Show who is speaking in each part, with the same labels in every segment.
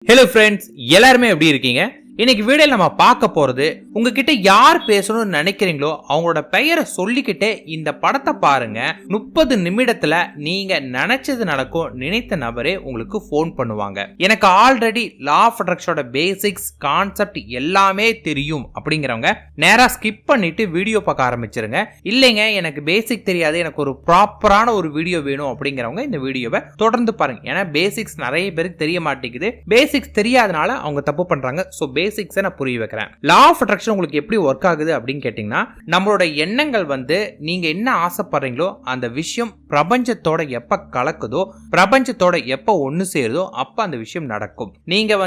Speaker 1: Hello friends, எல்லாருமே எப்படி இருக்கீங்க? இன்னைக்கு வீடியோல நம்ம பார்க்க போறது, உங்ககிட்ட யார் பேசணும்னு நினைக்கிறீங்களோ அவங்களோட பெயரை சொல்லிக்கிட்டே இந்த படத்தை பாருங்க. 30 நிமிடத்துல நீங்க நினைச்சது நடக்கும். நினைத்த நபரே உங்களுக்கு போன் பண்ணுவாங்க. எனக்கு ஆல்ரெடி லா ஆஃப் அட்ராக்ஷனோட பேசிக்ஸ் கான்செப்ட் எல்லாமே தெரியும் அப்படிங்கிறவங்க நேரா ஸ்கிப் பண்ணிட்டு வீடியோ பார்க்க ஆரம்பிச்சிருங்க. இல்லைங்க எனக்கு பேசிக் தெரியாது, எனக்கு ஒரு ப்ராப்பரான ஒரு வீடியோ வேணும் அப்படிங்கிறவங்க இந்த வீடியோவை தொடர்ந்து பாருங்க. ஏன்னா பேசிக்ஸ் நிறைய பேருக்கு தெரிய மாட்டேங்குது. பேசிக்ஸ் தெரியாதனால அவங்க தப்பு பண்றாங்க. ஸோ பேசிக்ஸை நான் புரிய வைக்கிறேன். லா ஆஃப் அட்ராக்ஷன் உங்களுக்கு எப்படி ஒர்க் ஆகுது அப்படின்னு கேட்டீங்கன்னா, நம்மளோட எண்ணங்கள் நீங்க என்ன ஆசைப்படுறீங்களோ அந்த விஷயம் பிரபஞ்சத்தோட எப்ப கலக்குதோ, பிரபஞ்சத்தோட எப்ப ஒண்ணு சேருதோ அப்ப அந்த விஷயம் நடக்கும். நீங்க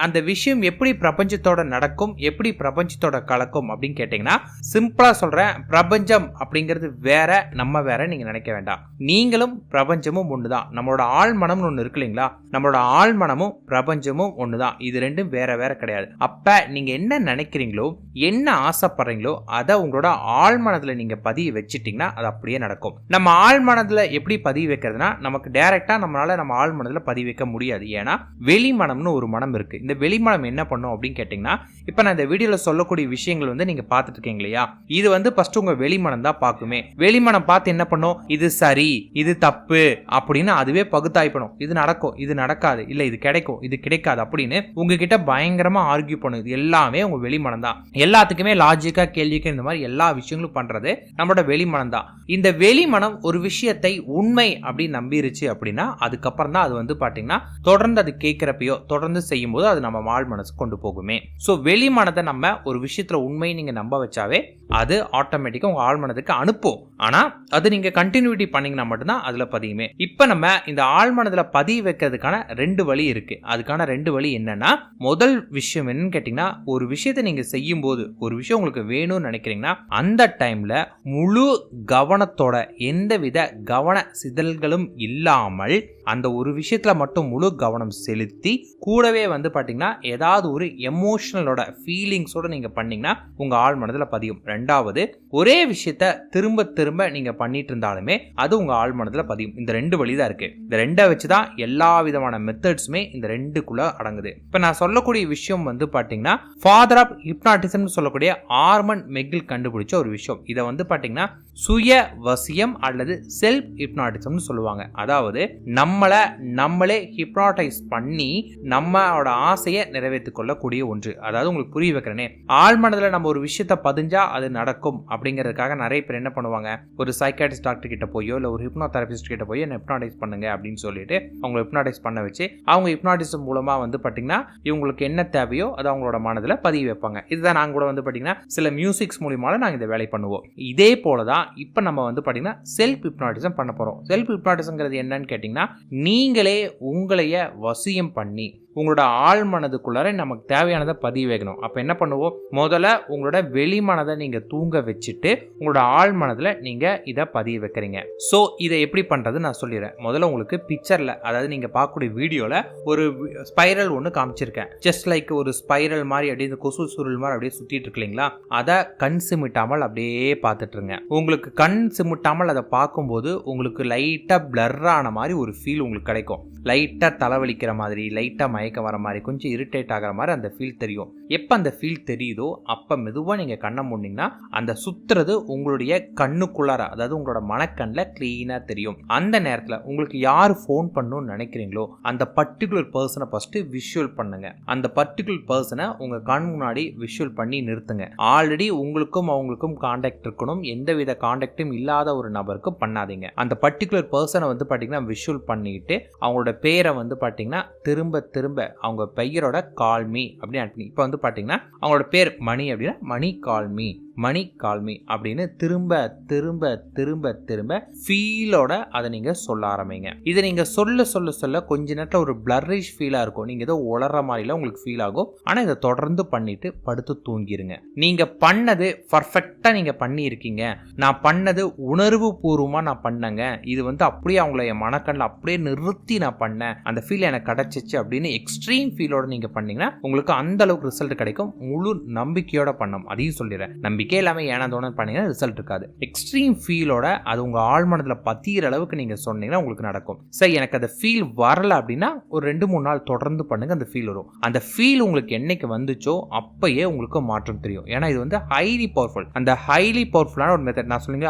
Speaker 1: அந்த விஷயம் எப்படி பிரபஞ்சத்தோட நடக்கும், எப்படி பிரபஞ்சத்தோட கலக்கும் அப்படின்னு கேட்டீங்கன்னா, சிம்பிளா சொல்றேன், பிரபஞ்சம் அப்படிங்கிறது வேற, நம்ம வேற நீங்க நினைக்க வேண்டாம். நீங்களும் பிரபஞ்சமும் ஒண்ணுதான். நம்மளோட ஆழ்மனம்னு ஒண்ணு இருக்கு இல்லைங்களா, நம்மளோட ஆழ்மனமும் பிரபஞ்சமும் ஒண்ணுதான். இது ரெண்டும் வேற வேற கிடையாது. அப்ப நீங்க என்ன நினைக்கிறீங்களோ, என்ன ஆசைப்படுறீங்களோ அதை உங்களோட ஆழ்மனதுல நீங்க பதிய வச்சிட்டீங்கன்னா அது அப்படியே நடக்கும். நம்ம ஆழ்மனதுல எப்படி பதிய வைக்கிறதுனா, நமக்கு டைரக்டா நம்மளால நம்ம ஆழ்மனதுல பதிய வைக்க முடியாது. ஏன்னா வெளிமனம்னு ஒரு மனம் இருக்கு. இந்த வெளிமனம் என்ன பண்ணும் அப்படின்னு கேட்டீங்கன்னா, இப்ப நான் இந்த வீடியோல சொல்லக்கூடிய விஷயங்கள் நீங்க பார்த்துட்டு இருக்கீங்க இல்லையா, இது ஃபர்ஸ்ட் உங்க வெளிமனம் தான் பார்க்குமே. வெளிமனம் பார்த்து என்ன பண்ணும், இது சரி இது தப்பு அப்படின்னு அதுவே பகுத்தாய்ப்பணும். இது நடக்கும், இது நடக்காது, இல்ல இது கிடைக்கும், இது கிடைக்காது அப்படின்னு உங்ககிட்ட பயங்கரமா ஆர்கியூ பண்ணுது. எல்லாமே உங்க வெளிமனம் தான். எல்லாத்துக்குமே லாஜிக்கா கேள்விக்கு இந்த மாதிரி எல்லா விஷயங்களும் பண்றது நம்மளோட வெளிமனம் தான். இந்த வெளிமனம் ஒரு விஷயத்தை உண்மை அப்படின்னு நம்பிருச்சு அப்படின்னா அதுக்கப்புறம் தான் அது பாத்தீங்கன்னா தொடர்ந்து அது கேட்கிறப்பயோ தொடர்ந்து செய்யும் போது அது நம்ம ஆழ் மனசு கொண்டு போகுமே. சோ வெளிமனத்தை நம்ம ஒரு விஷயத்துல உண்மை நீங்க நம்ப வச்சாவே அது ஆட்டோமேட்டிக்கா உங்க ஆழ்மனதுக்கு அனுப்பும். ஆனா அது நீங்க கண்டினியூட்டி பண்ணீங்கன்னா மட்டும்தான் அதுல பதியுமே. இப்ப நம்ம இந்த ஆழ்மனதுல பதிய வைக்கிறதுக்கான 2 வழி இருக்கு. அதுக்கான 2 வழி என்னன்னா, முதல் விஷயம் என்னன்னு கேட்டீங்கன்னா, ஒரு விஷயத்தை நீங்க செய்யும் போது, ஒரு விஷயம் உங்களுக்கு வேணும்னு நினைக்கிறீங்கன்னா அந்த டைம்ல முழு கவனத்தோட, எந்தவித கவன சிதறல்களும் இல்லாமல் அந்த ஒரு விஷயத்துல மட்டும் முழு கவனம் செலுத்தி, கூடவே பாத்தீங்கன்னா ஏதாவது ஒரு எமோஷனலோட ஃபீலிங்ஸோட நீங்க பண்ணீங்கன்னா உங்க ஆழ் மனதுல பதியும். ரெண்டாவது, ஒரே விஷயத்த திரும்ப திரும்ப நீங்க பண்ணிட்டு இருந்தாலுமே அது உங்க ஆழ் மனதுல பதியும். இந்த 2 வழி தான் இருக்கு. இந்த 2 வச்சுதான் எல்லா விதமான மெத்தட்ஸுமே இந்த 2க்குள்ள அடங்குது. இப்ப நான் சொல்லக்கூடிய விஷயம் பாத்தீங்கன்னா, ஃபாதர் ஆஃப் ஹிப்னாட்டிசம் சொல்லக்கூடிய ஆர்மன் மெகில் கண்டுபிடிச்ச ஒரு விஷயம். இதை பாத்தீங்கன்னா சுய வசியம் அல்லது செல்ஃப் ஹிப்னாட்டிசம்னு சொல்லுவாங்க. அதாவது நம்மளே ஹிப்னாடைஸ் பண்ணி நம்மளோட ஆசையை நிறைவேற்றிக் கொள்ளக்கூடிய ஒன்று. அதாவது உங்களுக்கு புரிய வைக்கிறேனே, ஆழ்மனதுல நம்ம ஒரு விஷயத்த பதிஞ்சா அது நடக்கும் அப்படிங்கிறதுக்காக நிறைய பேர் என்ன பண்ணுவாங்க, ஒரு சைக்காட்ரிஸ்ட் டாக்டர் கிட்ட போயோ இல்ல ஒரு ஹிப்னோதெரபிஸ்ட் கிட்ட போய் என்ன ஹிப்னாடைஸ் பண்ணுங்க அப்படின்னு சொல்லிட்டு அவங்க ஹிப்னாடைஸ் பண்ண வச்சு அவங்க ஹிப்னாட்டிசம் மூலமா பாத்தீங்கன்னா இவங்களுக்கு என்ன தேவையோ அதை அவங்களோட மனதுல பதிய வைப்பாங்க. இதுதான் நாங்க கூட பாத்தீங்கன்னா சில மியூசிக்ஸ் மூலமா நாங்க இந்த வேலை பண்ணுவோம். இதே போலதான் இப்ப நம்ம பாத்தீங்கன்னா செல்ஃப் ஹிப்னாட்டிசம் பண்ண போறோம். செல்ஃப் ஹிப்னாட்டிசம்ங்கிறது என்னன்னு கேட்டீங்கன்னா, நீங்களே உங்களைய வசியம் பண்ணி உங்களோட ஆழ் மனதுக்குள்ளார நமக்கு தேவையானதை பதிய வைக்கணும். அப்ப என்ன பண்ணுவோம், முதல்ல உங்களோட வெளிமனதை நீங்க தூங்க வச்சுட்டு உங்களோட ஆழ் மனதுல நீங்க இதை பதிய வைக்கிறீங்க. சோ இதை எப்படி பண்றது நான் சொல்லிடுறேன். முதல்ல உங்களுக்கு பிக்சர்ல, அதாவது நீங்க பார்க்கக்கூடிய வீடியோல ஒரு ஸ்பைரல் ஒன்று காமிச்சிருக்கேன். ஜஸ்ட் லைக் ஒரு ஸ்பைரல் மாதிரி அப்படியே இந்த கொசு சுருள் மாதிரி அப்படியே சுத்திட்டு இருக்கு இல்லைங்களா, அதை கண் சிமிட்டாமல் அப்படியே பார்த்துட்டு இருங்க. உங்களுக்கு கண் சிமிட்டாமல் அதை பார்க்கும்போது உங்களுக்கு லைட்டா பிளர் ஆன மாதிரி ஒரு ஃபீல் உங்களுக்கு கிடைக்கும். லைட்டா தலைவலிக்கிற மாதிரி, லைட்டா மயக்கம் வர மாதிரி, கொஞ்சம் இரிட்டேட் ஆகிற மாதிரி அந்த ஃபீல் தெரியும். எப்போ அந்த ஃபீல் தெரியுதோ அப்போ மெதுவாக நீங்கள் கண்ணை மூடினீங்கன்னா அந்த சுத்துறது உங்களுடைய கண்ணுக்குள்ளார, அதாவது உங்களோட மனக்கண்ணில் கிளீனாக தெரியும். அந்த நேரத்தில் உங்களுக்கு யார் ஃபோன் பண்ணணும்னு நினைக்கிறீங்களோ அந்த பர்டிகுலர் பர்சனை ஃபர்ஸ்ட் விஷுவல் பண்ணுங்க. அந்த பர்டிகுலர் பர்சனை உங்கள் கண் முன்னாடி விஷுவல் பண்ணி நிறுத்துங்க. ஆல்ரெடி உங்களுக்கும் அவங்களுக்கும் கான்டாக்ட் இருக்கணும். எந்தவித கான்டாக்டும் இல்லாத ஒரு நபருக்கு பண்ணாதீங்க. அந்த பர்டிகுலர் பர்சனை பார்த்தீங்கன்னா விஷுவல் பண்ணிட்டு அவங்களோட பேரை பார்த்தீங்கன்னா திரும்ப திரும்ப அவங்க பெயரோட கால்மி அப்படின்னு இப்போ பார்த்தீங்கன்னா அவங்களோட பேர் மணி அப்படின்னா மணி கால்மி, மணி கால்மி அப்படின்னு திரும்ப திரும்ப திரும்ப திரும்ப ஃபீலோட அதை நீங்க சொல்ல ஆரம்பிங்க. இதை நீங்க சொல்ல சொல்ல சொல்ல கொஞ்ச நேரத்தில் ஒரு பிளரிஷ் ஃபீலா இருக்கும். நீங்க ஏதோ உளற மாதிரில உங்களுக்கு ஃபீல் ஆகும். ஆனா இதை தொடர்ந்து பண்ணிட்டு படுத்து தூங்கிருங்க. நீங்க பண்ணது பர்ஃபெக்டா நீங்க பண்ணி இருக்கீங்க, நான் பண்ணது உணர்வு பூர்வமா நான் பண்ணங்க, இது அப்படியே அவங்கள என் மனக்கண்ணில் அப்படியே நிறுத்தி நான் பண்ணேன், அந்த ஃபீல் எனக்கு கிடைச்சிச்சு அப்படின்னு எக்ஸ்ட்ரீம் ஃபீலோட நீங்க பண்ணீங்கன்னா உங்களுக்கு அந்த அளவுக்கு ரிசல்ட் கிடைக்கும். முழு நம்பிக்கையோட பண்ணணும். அதையும் சொல்லிடுறேன். நம்பிக்கை இல்லாமல் ஏனாதோன்னு பண்ணீங்கன்னா ரிசல்ட் இருக்காது. எக்ஸ்ட்ரீம் ஃபீலோட அது உங்கள் ஆழ்மனதில் பற்றிகிற அளவுக்கு நீங்கள் சொன்னீங்கன்னா உங்களுக்கு நடக்கும். சரி, எனக்கு அந்த ஃபீல் வரல அப்படின்னா ஒரு 2-3 நாள் தொடர்ந்து பண்ணுங்க, அந்த ஃபீல் வரும். அந்த ஃபீல் உங்களுக்கு என்னைக்கு வந்துச்சோ அப்பயே உங்களுக்கு மாற்றம் தெரியும். ஏன்னா இது வந்து ஹைலி பவர்ஃபுல். அந்த ஹைலி பவர்ஃபுல்லான ஒரு மெத்தட் நான் சொல்லுங்க.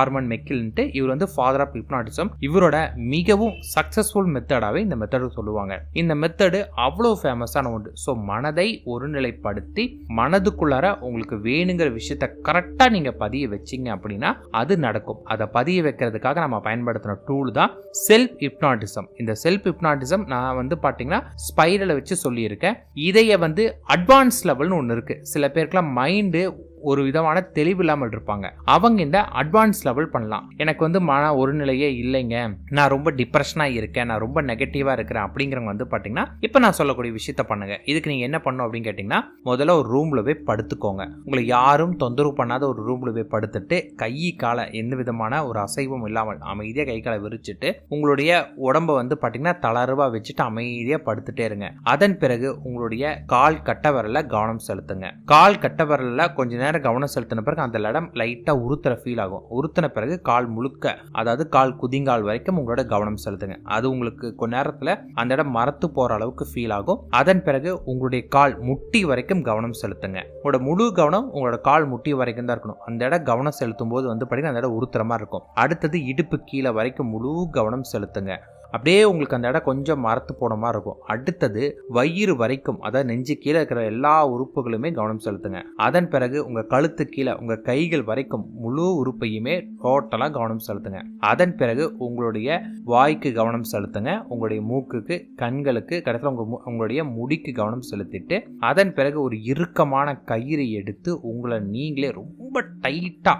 Speaker 1: ஆர்மன் மெக்கில்ன்ட்டு இவர் வந்து ஃபாதர் ஆஃப் ஹிப்னாட்டிசம். இவரோட மிகவும் சக்சஸ்ஃபுல் மெத்தடாவே இந்த மெத்தடு சொல்லுவாங்க. இந்த மெத்தடு அவ்வளோ ஃபேமஸான ஒன்று. ஸோ மனதை ஒருநிலைப்படுத்தி மனதுக்குள்ளார உங்களுக்கு வேணுங்கிற விஷயத்த கரெக்டா நீங்க பதிய வச்சீங்க அப்படின்னா அது நடக்கும். அதை பதிய வைக்கிறதுக்காக நம்ம பயன்படுத்தின டூல் தான் செல்ஃப் ஹிப்னாட்டிசம். இந்த செல்ஃப் ஹிப்னாட்டிசம் நான் வந்து பாத்தீங்கன்னா ஸ்பைரலை வச்சு சொல்லியிருக்கேன். இதைய வந்து அட்வான்ஸ் லெவல்னு ஒன்று இருக்கு. சில பேருக்குலாம் மைண்டு ஒரு விதமான தெளிவு இல்லாமல் இருப்பாங்க. அவங்க இந்த அட்வான்ஸ் லெவல் பண்ணலாம். எனக்கு வந்து மன ஒரு நிலையே இல்லைங்க, நான் ரொம்ப டிப்ரெஷனா இருக்கேன், நான் ரொம்ப நெகட்டிவா இருக்கிறேன் அப்படிங்கிறவங்க வந்து பாத்தீங்கன்னா இப்ப நான் சொல்லக்கூடிய விஷயத்த பண்ணுங்க. இதுக்கு நீங்க என்ன பண்ணணும் அப்படின்னு கேட்டீங்கன்னா, முதல்ல ஒரு ரூம்ல போய் படுத்துக்கோங்க. உங்களை யாரும் தொந்தரவு பண்ணாத ஒரு ரூம்ல போய் படுத்துட்டு கை காலை எந்த விதமான ஒரு அசைவும் இல்லாமல் அமைதியா கை காலை விரிச்சிட்டு உங்களுடைய உடம்ப வந்து பாத்தீங்கன்னா தளர்வா வச்சுட்டு அமைதியா படுத்துட்டே இருங்க. அதன் பிறகு உங்களுடைய கால் கட்ட விரல்ல கவனம் செலுத்துங்க. கால் கட்ட விரல்ல கொஞ்ச நேரம் கவனம் செலுத்தின பிறகு அந்த இடம் லைட்டா உறுத்துற ஃபீல் ஆகும். உறுத்தின பிறகு கால் முழுக்க, அதாவது கால் குதிங்கால் வரைக்கும் உங்களோட கவனம் செலுத்துங்க. அது உங்களுக்கு கொஞ்ச நேரத்துல அந்த இடம் மரத்து போற அளவுக்கு ஃபீல் ஆகும். அதன் பிறகு உங்களுடைய கால் முட்டி வரைக்கும் கவனம் செலுத்துங்க. உங்களோட முழு கவனம் உங்களோட கால் முட்டி வரைக்கும் தான் இருக்கணும். அந்த இடம் கவனம் செலுத்தும் போது வந்து பாத்தீங்கன்னா அந்த இடம் உறுத்துற மாதிரி இருக்கும். அடுத்தது இடுப்பு கீழே வரைக்கும் முழு கவனம் செலுத்துங்க. அப்படியே உங்களுக்கு அந்த இடம் கொஞ்சம் மரத்து போன மாதிரி இருக்கும். அடுத்தது வயிறு வரைக்கும், அதாவது நெஞ்சு கீழே இருக்கிற எல்லா உறுப்புகளுமே கவனம் செலுத்துங்க. அதன் பிறகு உங்க கழுத்து கீழே உங்க கைகள் வரைக்கும் முழு உறுப்பையுமே டோட்டலா கவனம் செலுத்துங்க. அதன் பிறகு உங்களுடைய வாய்க்கு கவனம் செலுத்துங்க. உங்களுடைய மூக்குக்கு, கண்களுக்கு, கடைசியில் உங்களுடைய முடிக்கு கவனம் செலுத்திட்டு அதன் பிறகு ஒரு இறுக்கமான கயிறை எடுத்து உங்களை நீங்களே ரொம்ப டைட்டா,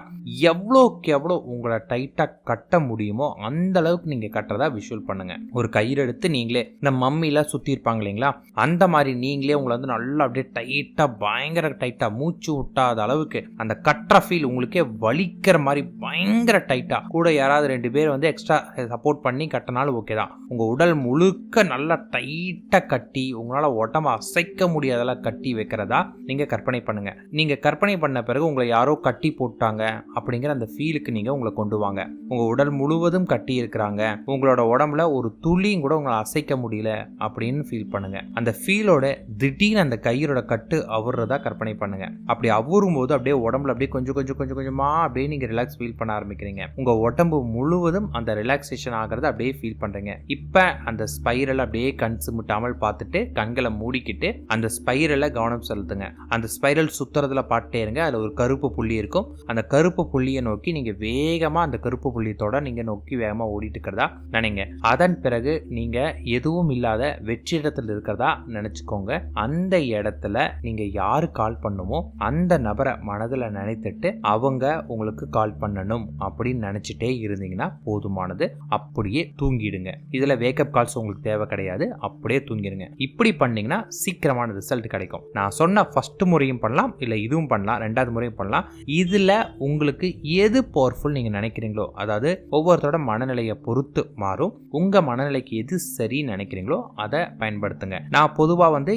Speaker 1: எவ்வளோக்கு எவ்வளோ உங்களை டைட்டா கட்ட முடியுமோ அந்த அளவுக்கு நீங்க கட்டுறதா விஷுவல் பண்ணுங்க. ஒரு கயிறு எடுத்து நீங்களே, இந்த மம்மிலாம் சுத்தி இருப்பாங்க இல்லைங்களா, அந்த மாதிரி நீங்களே உங்களை வந்து நல்லா அப்படியே டைட்டா, பயங்கர டைட்டா, மூச்சு விட்டாத அளவுக்கு அந்த கட்டுற ஃபீல் உங்களுக்கே வலிக்கிற மாதிரி பயங்கர டைட்டா, கூட யாராவது 2 பேர் வந்து எக்ஸ்ட்ரா சப்போர்ட் பண்ணி கட்டினாலும் ஓகே தான். உங்க உடல் முழுக்க நல்லா டைட்டா கட்டி உங்களால உடம்ப அசைக்க முடியாதெல்லாம் கட்டி வைக்கிறதா நீங்க கற்பனை பண்ணுங்க. நீங்க கற்பனை பண்ண பிறகு உங்களை யாரோ கட்டி போட்டாங்க அப்படிங்கிற அந்த ஃபீலுக்கு நீங்க உங்களை கொண்டு வாங்க. உங்க உடல் முழுவதும் கட்டி இருக்கிறாங்க, உங்களோட உடம்புல ஒரு துளியும் கூட உங்களை அசைக்க முடியல அப்படின்னு ஃபீல் பண்ணுங்க. அந்த ஃபீலோட திடீர்னு அந்த கயிறோட கட்டு அவுறதா கற்பனை பண்ணுங்க. அப்படி அவுறும் போது அப்படியே உடம்புல அப்படியே கொஞ்சம் கொஞ்சம் கொஞ்சம் கொஞ்சமா அப்படியே நீங்க ரிலாக்ஸ் ஃபீல் பண்ண ஆரம்பிக்கிறீங்க. உங்க உடம்பு முழுவதும் அந்த ரிலாக்ஸேஷன் ஆகிறத அப்படியே ஃபீல் பண்றீங்க. இப்ப அந்த ஸ்பைரல் அப்படியே கண் சிமிட்டாமல் பார்த்துட்டு கண்களை மூடிக்கிட்டு அந்த ஸ்பைரலை கவனம் செலுத்துங்க. அந்த ஸ்பைரல் சுத்துறதுல பாட்டே இருங்க. அதுல ஒரு கருப்பு புள்ளி இருக்கும். அந்த கருப்பு புள்ளியை நோக்கி நீங்க வேகமா அந்த கருப்பு புள்ளியத்தோட நீங்க நோக்கி வேகமா ஓடிட்டு இருக்கிறதா நினைங்க. அதன் பிறகு நீங்க எதுவும் இல்லாத வெற்றிடத்தில் இருக்கிறதா நினைச்சுக்கோங்க. அந்த இடத்துல நீங்க யாரு கால் பண்ணுமோ அந்த நபரை மனதுல நினைத்துட்டு அவங்க உங்களுக்கு கால் பண்ணணும் அப்படின்னு நினைச்சிட்டே இருந்தீங்கன்னா போதுமானது. அப்படியே தூங்கிடுங்க. இதுல வேக்கப் கால்ஸ் உங்களுக்கு தேவை கிடையாது. அப்படியே தூங்கிடுங்க. இப்படி பண்ணீங்கன்னா சீக்கிரமான ரிசல்ட் கிடைக்கும். நான் சொன்ன ஃபர்ஸ்ட் முறையும் பண்ணலாம், இல்ல இதுவும் பண்ணலாம், 2வது முறையும் பண்ணலாம். இதுல உங்களுக்கு எது பவர்ஃபுல் நீங்க நினைக்கிறீங்களோ, அதாவது ஒவ்வொருத்தரோட மனநிலையை பொறுத்து மாறும். உங்க மனநிலைக்கு எது சரி நினைக்கிறீங்களோ அதை பயன்படுத்துங்க. நான் பொதுவா வந்து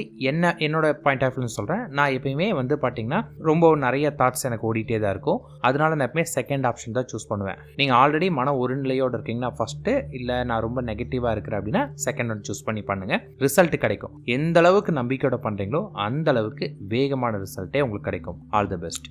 Speaker 1: என்னோட பாயிண்ட் ஆஃப் வியூ சொல்றேன். நான் எப்பயுமே வந்து பாத்தீங்கன்னா ரொம்ப நிறைய தாட்ஸ் எனக்கு ஓடிட்டே தான் இருக்கும். அதனால நான் எப்பவுமே செகண்ட் ஆப்ஷன் தான் சூஸ் பண்ணுவேன். நீங்க ஆல்ரெடி மன ஒரு நிலையோட இருக்கீங்கன்னா ஃபர்ஸ்ட், இல்ல நான் ரொம்ப நெகட்டிவா இருக்கிறேன் அப்படின்னா செகண்ட் ஒன் சூஸ் பண்ணி பண்ணுங்க. ரிசல்ட் கிடைக்கும். எந்த அளவுக்கு நம்பிக்கையோட பண்றீங்களோ அந்த அளவுக்கு வேகமான ரிசல்ட்டே உங்களுக்கு கிடைக்கும். All the best.